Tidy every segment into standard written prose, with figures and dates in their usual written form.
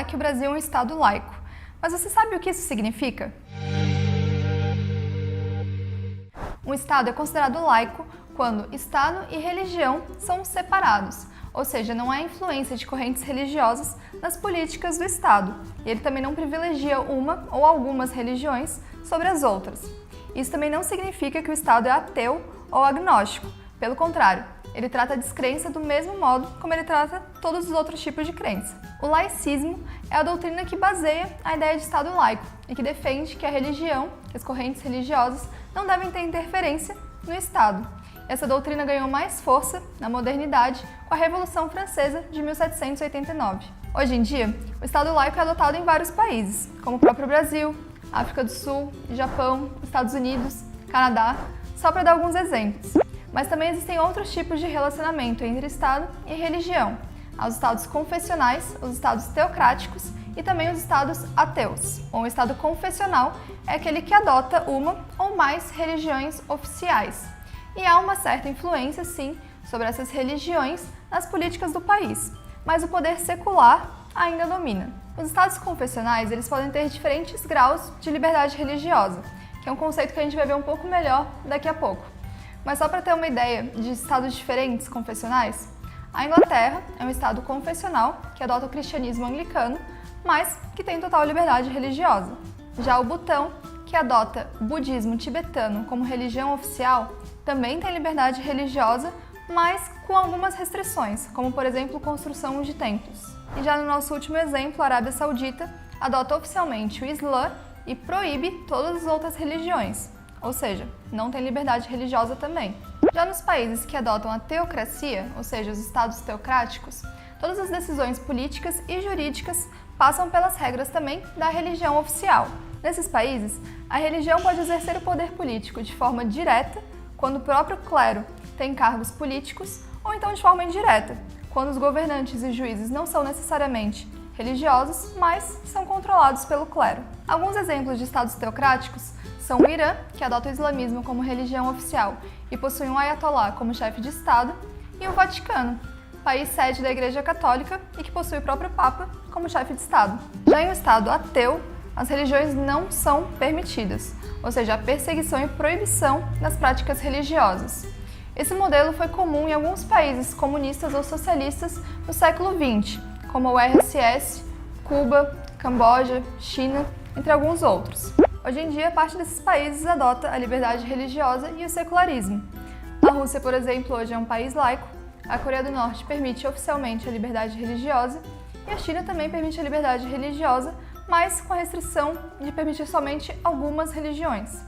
falar que o Brasil é um Estado laico. Mas você sabe o que isso significa? Um Estado é considerado laico quando Estado e religião são separados, ou seja, não há influência de correntes religiosas nas políticas do Estado, e ele também não privilegia uma ou algumas religiões sobre as outras. Isso também não significa que o Estado é ateu ou agnóstico, pelo contrário, ele trata a descrença do mesmo modo como ele trata todos os outros tipos de crença. O laicismo é a doutrina que baseia a ideia de Estado laico e que defende que a religião, que as correntes religiosas, não devem ter interferência no Estado. Essa doutrina ganhou mais força na modernidade com a Revolução Francesa de 1789. Hoje em dia, o Estado laico é adotado em vários países, como o próprio Brasil, África do Sul, Japão, Estados Unidos, Canadá, só para dar alguns exemplos. Mas também existem outros tipos de relacionamento entre Estado e religião. Há os Estados confessionais, os Estados teocráticos e também os Estados ateus. Bom, o Estado confessional é aquele que adota uma ou mais religiões oficiais. E há uma certa influência, sim, sobre essas religiões nas políticas do país, mas o poder secular ainda domina. Os Estados confessionais, eles podem ter diferentes graus de liberdade religiosa, que é um conceito que a gente vai ver um pouco melhor daqui a pouco. Mas só para ter uma ideia de estados diferentes confessionais, a Inglaterra é um estado confessional que adota o cristianismo anglicano, mas que tem total liberdade religiosa. Já o Butão, que adota o budismo tibetano como religião oficial, também tem liberdade religiosa, mas com algumas restrições, como por exemplo construção de templos. E já no nosso último exemplo, a Arábia Saudita adota oficialmente o Islã e proíbe todas as outras religiões, ou seja, não tem liberdade religiosa também. Já nos países que adotam a teocracia, ou seja, os estados teocráticos, todas as decisões políticas e jurídicas passam pelas regras também da religião oficial. Nesses países, a religião pode exercer o poder político de forma direta, quando o próprio clero tem cargos políticos, ou então de forma indireta, quando os governantes e juízes não são necessariamente religiosos, mas são controlados pelo clero. Alguns exemplos de estados teocráticos são o Irã, que adota o islamismo como religião oficial e possui um ayatolá como chefe de Estado, e o Vaticano, país sede da Igreja Católica e que possui o próprio Papa como chefe de Estado. Já em um Estado ateu, as religiões não são permitidas, ou seja, a perseguição e proibição das práticas religiosas. Esse modelo foi comum em alguns países comunistas ou socialistas no século XX, como o RSS, Cuba, Camboja, China, entre alguns outros. Hoje em dia, parte desses países adota a liberdade religiosa e o secularismo. A Rússia, por exemplo, hoje é um país laico, a Coreia do Norte permite oficialmente a liberdade religiosa e a China também permite a liberdade religiosa, mas com a restrição de permitir somente algumas religiões.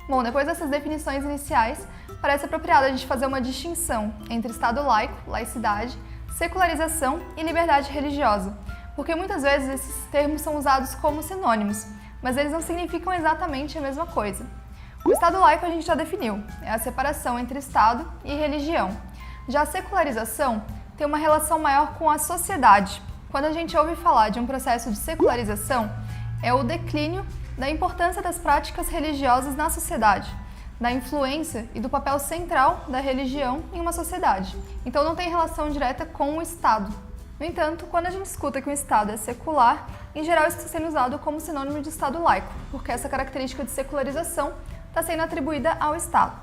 Bom, depois dessas definições iniciais, parece apropriado a gente fazer uma distinção entre Estado laico, laicidade, secularização e liberdade religiosa, porque muitas vezes esses termos são usados como sinônimos, mas eles não significam exatamente a mesma coisa. O Estado laico a gente já definiu, é a separação entre Estado e religião. Já a secularização tem uma relação maior com a sociedade. Quando a gente ouve falar de um processo de secularização, é o declínio da importância das práticas religiosas na sociedade, da influência e do papel central da religião em uma sociedade. Então não tem relação direta com o Estado. No entanto, quando a gente escuta que um Estado é secular, em geral isso está sendo usado como sinônimo de Estado laico, porque essa característica de secularização está sendo atribuída ao Estado.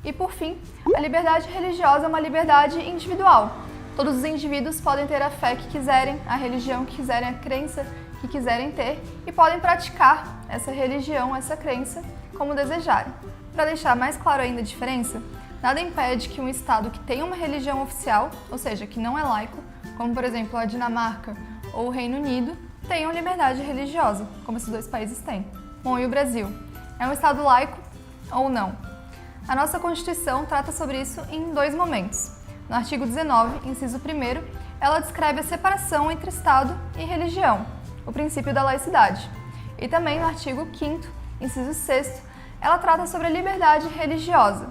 E por fim, a liberdade religiosa é uma liberdade individual. Todos os indivíduos podem ter a fé que quiserem, a religião que quiserem, a crença que quiserem ter e podem praticar essa religião, essa crença, como desejarem. Para deixar mais claro ainda a diferença, nada impede que um Estado que tem uma religião oficial, ou seja, que não é laico, como por exemplo a Dinamarca ou o Reino Unido, tenham liberdade religiosa, como esses dois países têm. Bom, e o Brasil? É um Estado laico ou não? A nossa Constituição trata sobre isso em dois momentos. No artigo 19, inciso 1º, ela descreve a separação entre Estado e religião, o princípio da laicidade. E também no artigo 5º, inciso 6º, ela trata sobre a liberdade religiosa.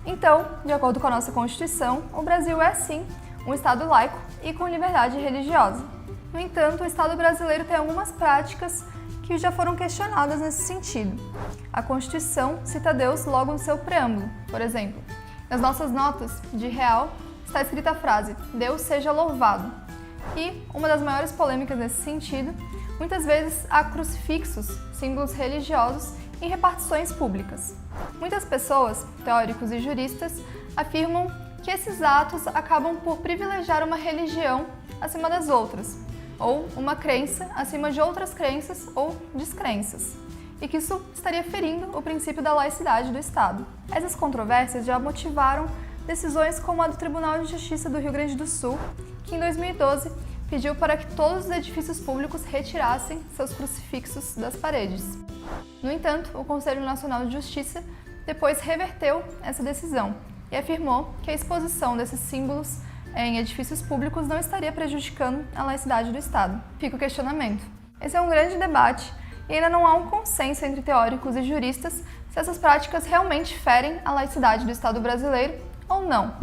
Então, de acordo com a nossa Constituição, o Brasil é sim um Estado laico e com liberdade religiosa. No entanto, o Estado brasileiro tem algumas práticas que já foram questionadas nesse sentido. A Constituição cita Deus logo no seu preâmbulo, por exemplo. Nas nossas notas de real está escrita a frase "Deus seja louvado". E uma das maiores polêmicas nesse sentido, muitas vezes há crucifixos, símbolos religiosos, em repartições públicas. Muitas pessoas, teóricos e juristas, afirmam que esses atos acabam por privilegiar uma religião acima das outras, ou uma crença acima de outras crenças ou descrenças, e que isso estaria ferindo o princípio da laicidade do Estado. Essas controvérsias já motivaram decisões como a do Tribunal de Justiça do Rio Grande do Sul, que em 2012 pediu para que todos os edifícios públicos retirassem seus crucifixos das paredes. No entanto, o Conselho Nacional de Justiça depois reverteu essa decisão e afirmou que a exposição desses símbolos em edifícios públicos não estaria prejudicando a laicidade do Estado. Fica o questionamento. Esse é um grande debate e ainda não há um consenso entre teóricos e juristas se essas práticas realmente ferem a laicidade do Estado brasileiro ou não.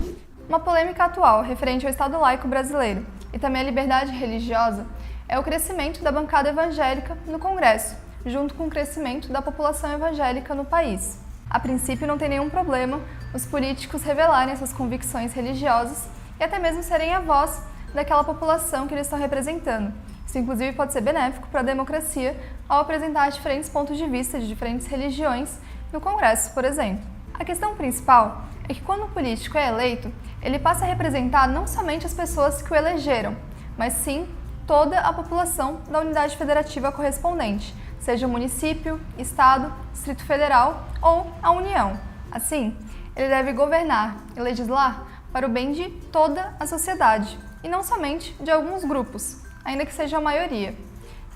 Uma polêmica atual referente ao Estado laico brasileiro e também à liberdade religiosa é o crescimento da bancada evangélica no Congresso, junto com o crescimento da população evangélica no país. A princípio, não tem nenhum problema os políticos revelarem suas convicções religiosas e até mesmo serem a voz daquela população que eles estão representando. Isso, inclusive, pode ser benéfico para a democracia ao apresentar diferentes pontos de vista de diferentes religiões no Congresso, por exemplo. A questão principal é que quando um político é eleito, ele passa a representar não somente as pessoas que o elegeram, mas sim toda a população da unidade federativa correspondente, seja o município, estado, Distrito Federal ou a União. Assim, ele deve governar e legislar para o bem de toda a sociedade, e não somente de alguns grupos, ainda que seja a maioria,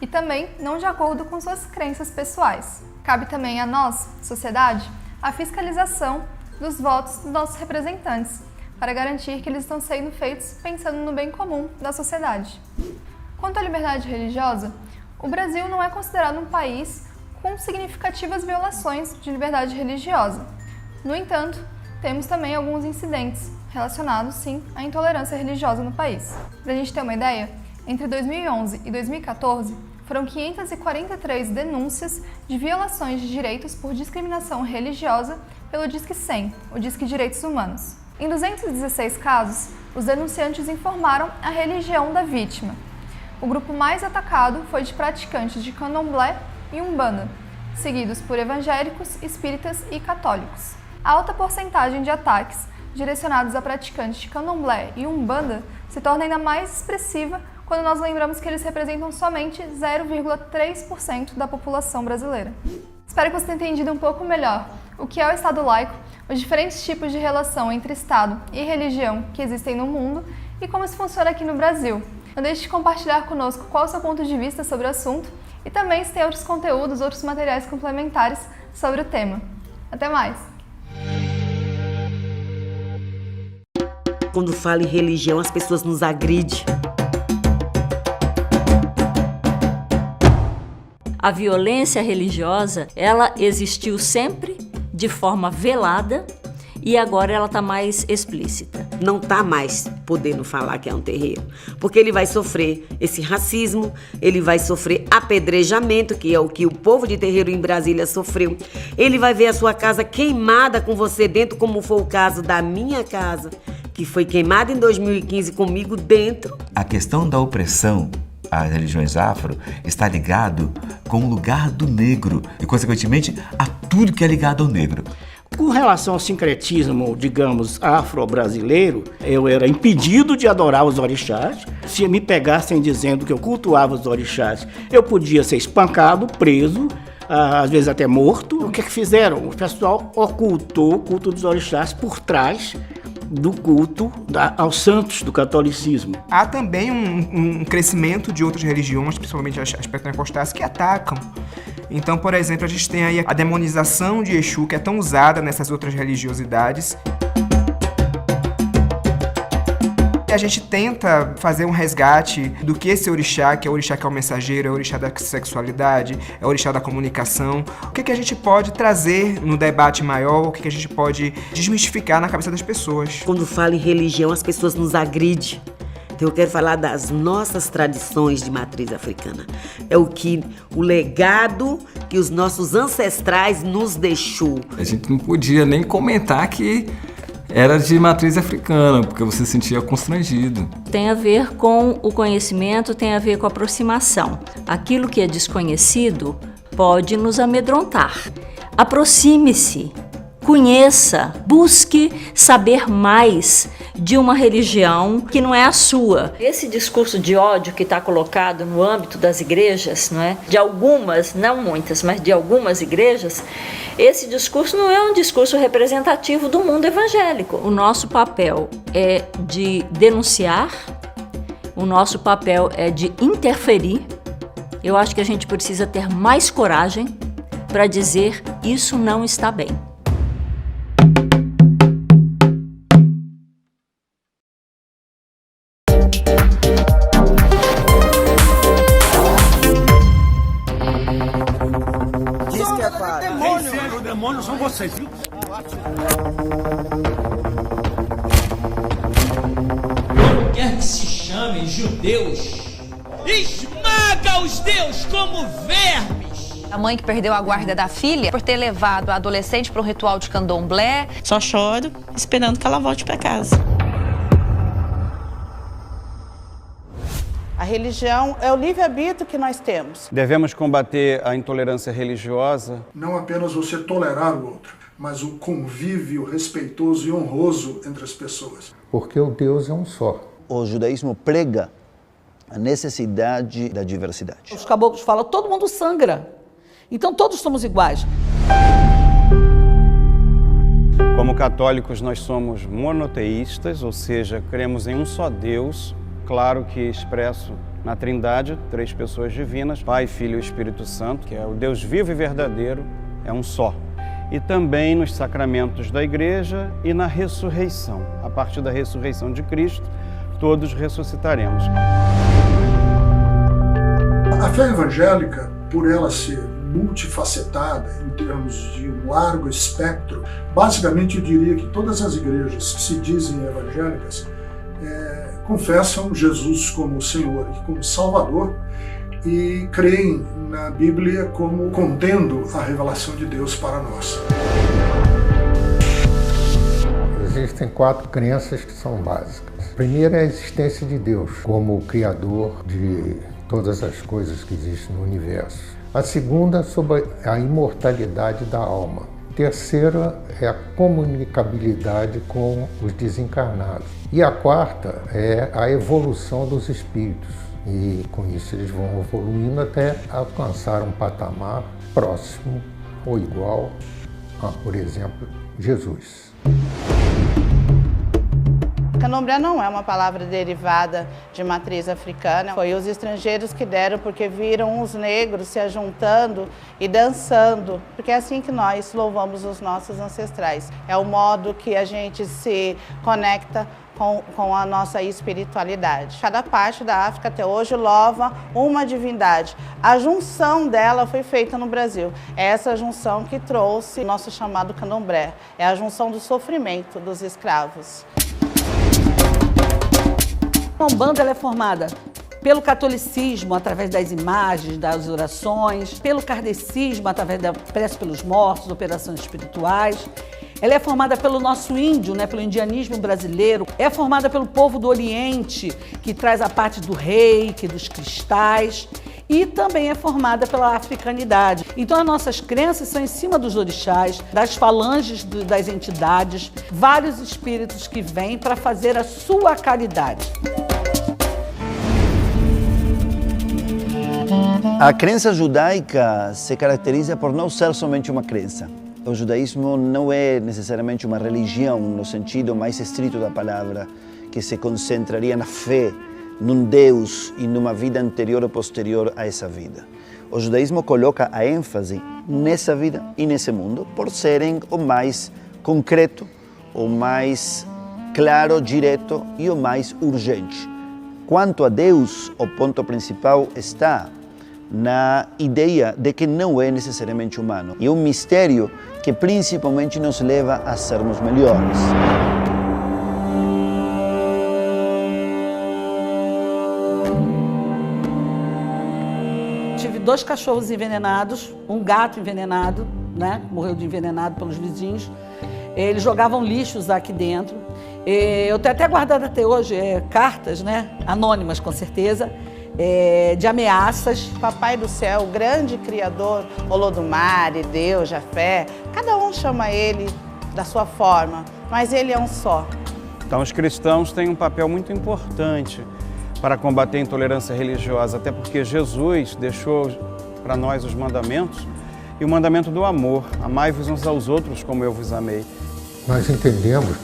e também não de acordo com suas crenças pessoais. Cabe também a nós, sociedade, a fiscalização dos votos dos nossos representantes, para garantir que eles estão sendo feitos pensando no bem comum da sociedade. Quanto à liberdade religiosa, o Brasil não é considerado um país com significativas violações de liberdade religiosa. No entanto, temos também alguns incidentes relacionados, sim, à intolerância religiosa no país. Para a gente ter uma ideia, entre 2011 e 2014, foram 543 denúncias de violações de direitos por discriminação religiosa pelo Disque 100, o Disque Direitos Humanos. Em 216 casos, os denunciantes informaram a religião da vítima. O grupo mais atacado foi de praticantes de candomblé e umbanda, seguidos por evangélicos, espíritas e católicos. A alta porcentagem de ataques direcionados a praticantes de candomblé e umbanda se torna ainda mais expressiva quando nós lembramos que eles representam somente 0,3% da população brasileira. Espero que você tenha entendido um pouco melhor o que é o Estado laico, os diferentes tipos de relação entre Estado e religião que existem no mundo e como isso funciona aqui no Brasil. Não deixe de compartilhar conosco qual é o seu ponto de vista sobre o assunto e também se tem outros conteúdos, outros materiais complementares sobre o tema. Até mais! Quando fala em religião, as pessoas nos agridem. A violência religiosa, ela existiu sempre de forma velada e agora ela está mais explícita. Não está mais podendo falar que é um terreiro, porque ele vai sofrer esse racismo, ele vai sofrer apedrejamento, que é o que o povo de terreiro em Brasília sofreu. Ele vai ver a sua casa queimada com você dentro, como foi o caso da minha casa, que foi queimada em 2015 comigo dentro. A questão da opressão às religiões afro está ligado com o lugar do negro e, consequentemente, a tudo que é ligado ao negro. Com relação ao sincretismo, digamos, afro-brasileiro, eu era impedido de adorar os orixás. Se me pegassem dizendo que eu cultuava os orixás, eu podia ser espancado, preso, às vezes até morto. O que fizeram? O pessoal ocultou o culto dos orixás por trás do culto aos santos do catolicismo. Há também um crescimento de outras religiões, principalmente as pentecostais, que atacam. Então, por exemplo, a gente tem aí a demonização de Exu, que é tão usada nessas outras religiosidades. A gente tenta fazer um resgate do que esse orixá, que é o mensageiro, é o orixá da sexualidade, é o orixá da comunicação. O que a gente pode trazer no debate maior, o que a gente pode desmistificar na cabeça das pessoas. Quando fala em religião, as pessoas nos agridem. Então eu quero falar das nossas tradições de matriz africana. É o legado que os nossos ancestrais nos deixou. A gente não podia nem comentar que era de matriz africana, porque você se sentia constrangido. Tem a ver com o conhecimento, tem a ver com a aproximação. Aquilo que é desconhecido pode nos amedrontar. Aproxime-se, conheça, busque saber mais de uma religião que não é a sua. Esse discurso de ódio que está colocado no âmbito das igrejas, não é? De algumas, não muitas, mas de algumas igrejas, esse discurso não é um discurso representativo do mundo evangélico. O nosso papel é de denunciar, o nosso papel é de interferir. Eu acho que a gente precisa ter mais coragem para dizer isso não está bem. Os demônios são vocês, viu? Como quer que se chamem judeus, esmaga os deus como vermes. A mãe que perdeu a guarda da filha por ter levado a adolescente para um ritual de candomblé. Só choro esperando que ela volte para casa. A religião é o livre-arbítrio que nós temos. Devemos combater a intolerância religiosa. Não apenas você tolerar o outro, mas o convívio respeitoso e honroso entre as pessoas. Porque o Deus é um só. O judaísmo prega a necessidade da diversidade. Os caboclos falam, todo mundo sangra. Então todos somos iguais. Como católicos, nós somos monoteístas, ou seja, cremos em um só Deus, claro que expresso na Trindade, 3 pessoas divinas, Pai, Filho e Espírito Santo, que é o Deus vivo e verdadeiro, é um só. E também nos sacramentos da Igreja e na ressurreição. A partir da ressurreição de Cristo, todos ressuscitaremos. A fé evangélica, por ela ser multifacetada, em termos de um largo espectro, basicamente eu diria que todas as igrejas que se dizem evangélicas confessam Jesus como Senhor e como Salvador e creem na Bíblia como contendo a revelação de Deus para nós. Existem 4 crenças que são básicas. A primeira é a existência de Deus como o Criador de todas as coisas que existem no universo. A segunda, sobre a imortalidade da alma. A terceira é a comunicabilidade com os desencarnados. E a quarta é a evolução dos espíritos. E com isso eles vão evoluindo até alcançar um patamar próximo ou igual a, por exemplo, Jesus. Candomblé não é uma palavra derivada de matriz africana. Foi os estrangeiros que deram porque viram os negros se ajuntando e dançando. Porque é assim que nós louvamos os nossos ancestrais. É o modo que a gente se conecta com a nossa espiritualidade. Cada parte da África até hoje louva uma divindade. A junção dela foi feita no Brasil. É essa junção que trouxe o nosso chamado candomblé. É a junção do sofrimento dos escravos. A Umbanda ela é formada pelo catolicismo, através das imagens, das orações, pelo kardecismo, através da prece pelos mortos, operações espirituais. Ela é formada pelo nosso índio, pelo indianismo brasileiro. É formada pelo povo do Oriente, que traz a parte do reiki, dos cristais. E também é formada pela africanidade. Então as nossas crenças são em cima dos orixás, das falanges das entidades, vários espíritos que vêm para fazer a sua caridade. A crença judaica se caracteriza por não ser somente uma crença. O judaísmo não é necessariamente uma religião no sentido mais estrito da palavra, que se concentraria na fé, num Deus e numa vida anterior ou posterior a essa vida. O judaísmo coloca a ênfase nessa vida e nesse mundo por serem o mais concreto, o mais claro, direto e o mais urgente. Quanto a Deus, o ponto principal está na ideia de que não é necessariamente humano. E um mistério que principalmente nos leva a sermos melhores. Tive 2 cachorros envenenados, um gato envenenado, morreu de envenenado pelos vizinhos. Eles jogavam lixos aqui dentro. Eu tenho até guardado até hoje cartas, né, anônimas com certeza, de ameaças. Papai do céu, o grande criador, Olodumare, Deus, Jafé, cada um chama ele da sua forma, mas ele é um só. Então os cristãos têm um papel muito importante para combater a intolerância religiosa, até porque Jesus deixou para nós os mandamentos e o mandamento do amor. Amai-vos uns aos outros como eu vos amei. Nós entendemos,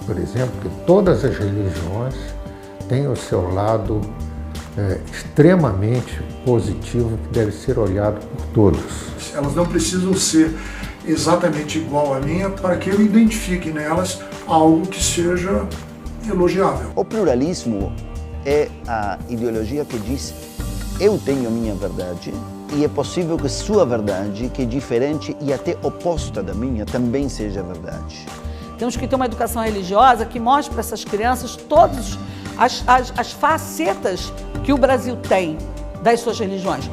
por exemplo, que todas as religiões têm o seu lado extremamente positivo que deve ser olhado por todos. Elas não precisam ser exatamente igual à minha para que eu identifique nelas algo que seja elogiável. O pluralismo é a ideologia que diz: eu tenho a minha verdade e é possível que sua verdade, que é diferente e até oposta da minha, também seja verdade. Temos que ter uma educação religiosa que mostre para essas crianças todas as facetas que o Brasil tem das suas religiões.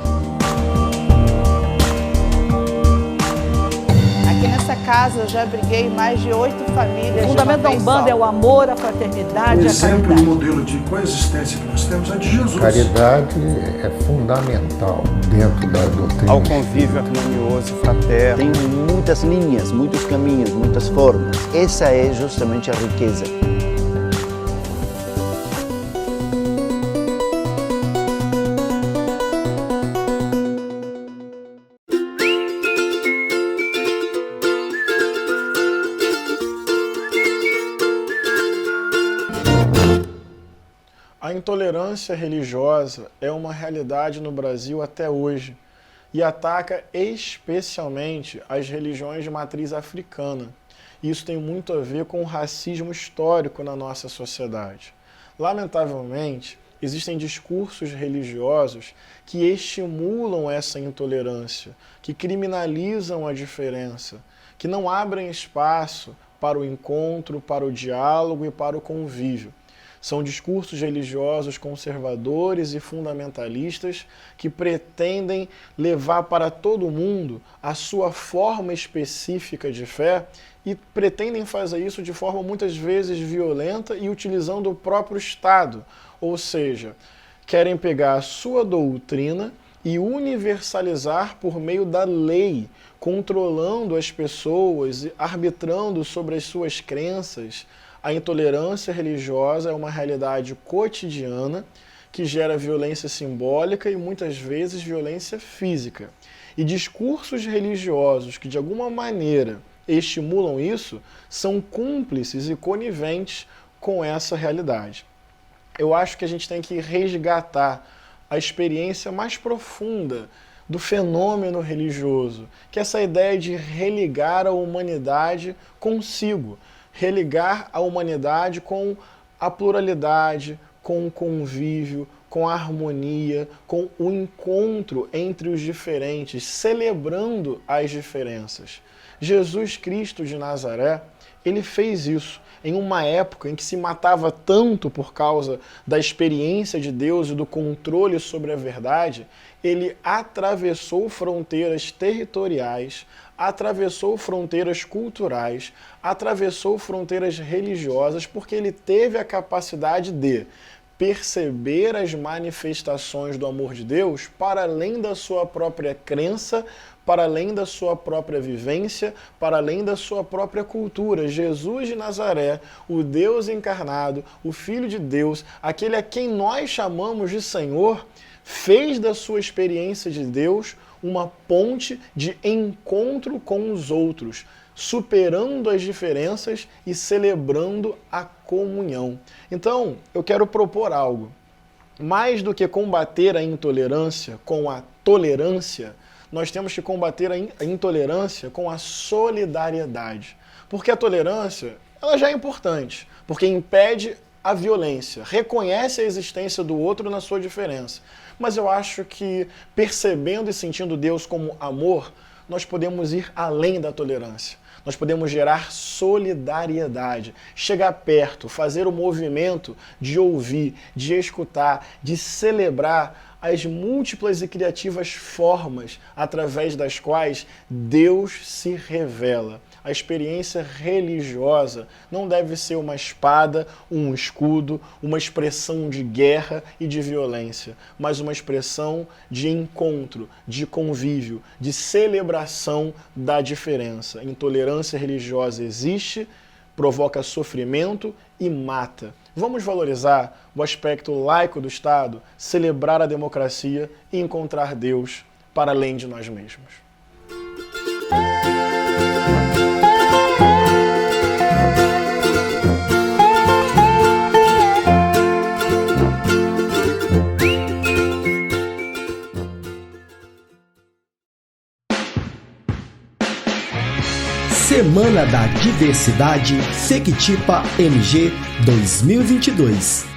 Aqui nessa casa eu já abriguei mais de 8 famílias. O fundamento da Umbanda é o amor, a fraternidade, o a exemplo caridade. e o modelo de coexistência que nós temos é de Jesus. Caridade é fundamental dentro da doutrina. Ao convívio harmonioso e fraterno. Tem muitas linhas, muitos caminhos, muitas formas. Essa é justamente a riqueza. A intolerância religiosa é uma realidade no Brasil até hoje e ataca especialmente as religiões de matriz africana. Isso tem muito a ver com o racismo histórico na nossa sociedade. Lamentavelmente, existem discursos religiosos que estimulam essa intolerância, que criminalizam a diferença, que não abrem espaço para o encontro, para o diálogo e para o convívio. São discursos religiosos conservadores e fundamentalistas que pretendem levar para todo mundo a sua forma específica de fé e pretendem fazer isso de forma muitas vezes violenta e utilizando o próprio Estado. Ou seja, querem pegar a sua doutrina e universalizar por meio da lei, controlando as pessoas, arbitrando sobre as suas crenças. A intolerância religiosa é uma realidade cotidiana que gera violência simbólica e muitas vezes violência física. E discursos religiosos que de alguma maneira estimulam isso são cúmplices e coniventes com essa realidade. Eu acho que a gente tem que resgatar a experiência mais profunda do fenômeno religioso, que é essa ideia de religar a humanidade consigo. Religar a humanidade com a pluralidade, com o convívio, com a harmonia, com o encontro entre os diferentes, celebrando as diferenças. Jesus Cristo de Nazaré, ele fez isso em uma época em que se matava tanto por causa da experiência de Deus e do controle sobre a verdade. Ele atravessou fronteiras territoriais, atravessou fronteiras culturais, atravessou fronteiras religiosas, porque ele teve a capacidade de perceber as manifestações do amor de Deus para além da sua própria crença, para além da sua própria vivência, para além da sua própria cultura. Jesus de Nazaré, o Deus encarnado, o Filho de Deus, aquele a quem nós chamamos de Senhor, fez da sua experiência de Deus uma ponte de encontro com os outros, superando as diferenças e celebrando a comunhão. Então, eu quero propor algo. Mais do que combater a intolerância com a tolerância, nós temos que combater a intolerância com a solidariedade. Porque a tolerância, ela já é importante, porque impede a violência, reconhece a existência do outro na sua diferença. Mas eu acho que, percebendo e sentindo Deus como amor, nós podemos ir além da tolerância. Nós podemos gerar solidariedade, chegar perto, fazer o movimento de ouvir, de escutar, de celebrar as múltiplas e criativas formas através das quais Deus se revela. A experiência religiosa não deve ser uma espada, um escudo, uma expressão de guerra e de violência, mas uma expressão de encontro, de convívio, de celebração da diferença. Intolerância religiosa existe, provoca sofrimento e mata. Vamos valorizar o aspecto laico do Estado, celebrar a democracia e encontrar Deus para além de nós mesmos. Semana da Diversidade Sequitipa MG 2022.